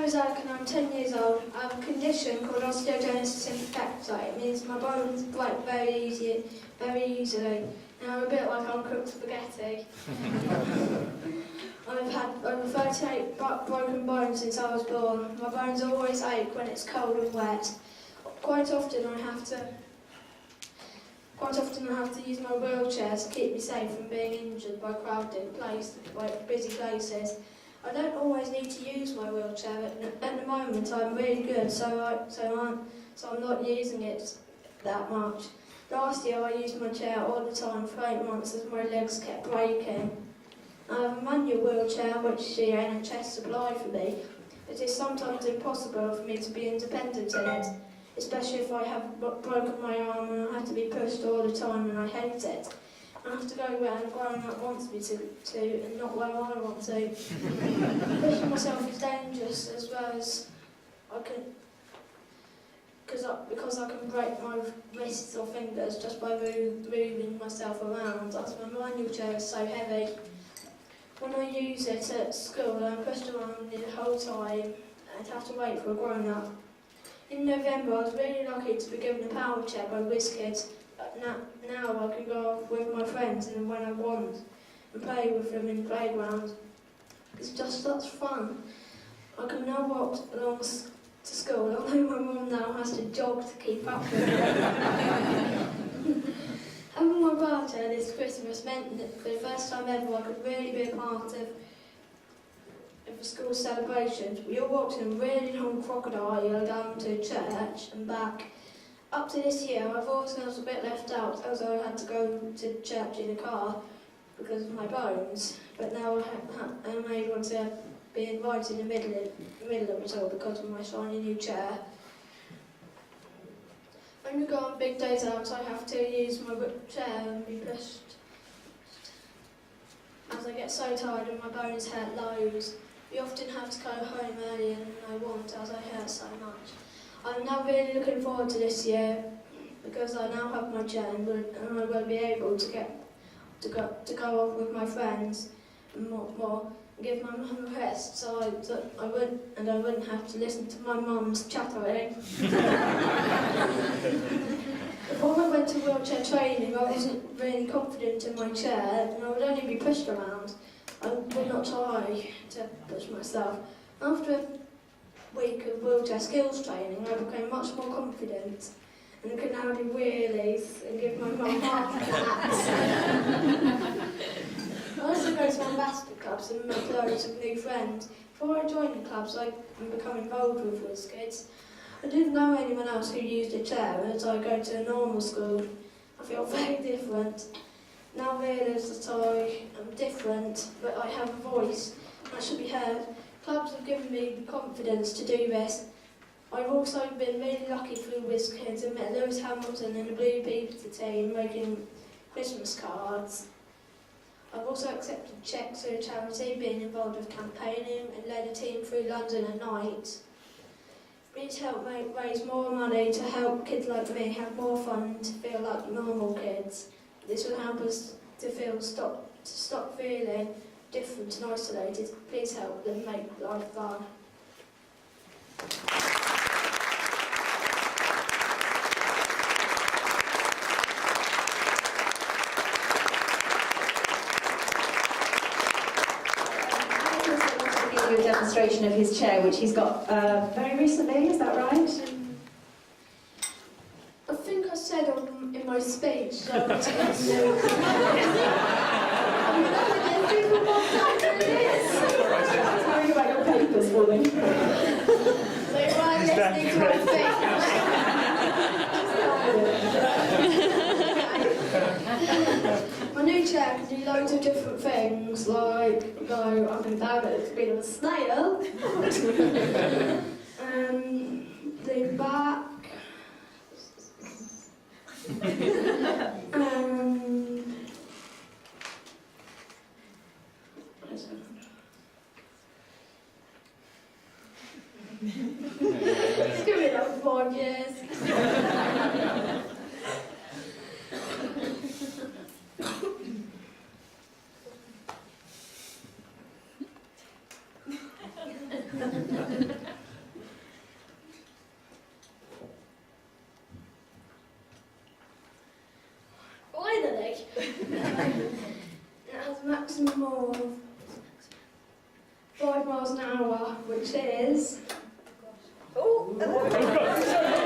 is Alec and I'm 10 years old. I have a condition called osteogenesis imperfecta. It means my bones break very easily. And I'm a bit like uncooked spaghetti. I've had over 38 broken bones since I was born. My bones always ache when it's cold and wet. Quite often I have to use my wheelchair to keep me safe from being injured by busy places. I don't always need to use my wheelchair. At the moment I'm really good, so I'm not using it that much. Last year I used my chair all the time for 8 months as my legs kept breaking. I have a manual wheelchair which the NHS supply for me. It is sometimes impossible for me to be independent in it, especially if I have broken my arm and I have to be pushed all the time and I hate it. I have to go where the grown-up wants me to and not where I want to. Pushing myself is dangerous as well as I can, because I can break my wrists or fingers just by moving myself around, as my manual chair is so heavy. When I use it at school, I'm pushed around the whole time and have to wait for a grown-up. In November, I was really lucky to be given a power chair by Whizz-Kidz. Now I can go off with my friends and when I want and play with them in the playground. It's just such fun. I can now walk along to school, although my mum now has to jog to keep up with me. Having my power chair this Christmas meant that for the first time ever I could really be a part of the school celebrations. We all walked in a really long crocodile down to church and back. Up to this year, I've always felt a bit left out as I had to go to church in a car because of my bones. But now I'm able to be invited in the middle of it all because of my shiny new chair. When we go on big days out, I have to use my chair and be pushed as I get so tired and my bones hurt loads. We often have to go home earlier than I want as I hurt so much. I'm now really looking forward to this year because I now have my chair and I will be able to go off with my friends and more and give my mum a rest so I wouldn't have to listen to my mum's chattering. Before I went to wheelchair training, I wasn't really confident in my chair and I would only be pushed around. I would not try to push myself. After a week of wheelchair skills training, I became much more confident and I could now do wheelies and give my mum heart attacks. I also go to ambassador clubs and make loads of new friends. Before I joined the clubs, I become involved with Whizz-Kidz. I didn't know anyone else who used a chair, and as I go to a normal school, I feel very different. Now realise that I am different, but I have a voice, and I should be heard. Clubs have given me the confidence to do this. I've also been really lucky through Whizz-Kidz and met Lewis Hamilton and the Blue Peter team making Christmas cards. I've also accepted cheques through a charity, being involved with campaigning and led a team through London at night. Please help raise more money to help kids like me have more fun to feel like normal kids. This will help us to stop feeling different and isolated. Please help them make life fun. A demonstration of his chair, which he's got very recently, is that right? I think I said in my speech that Tell you about your papers for me. so I'm listening to my speech. My new chair can do loads of different things, like go up and down at the speed of a snail, lean back, it's going to be like 5 years. miles an hour, which is... Oh,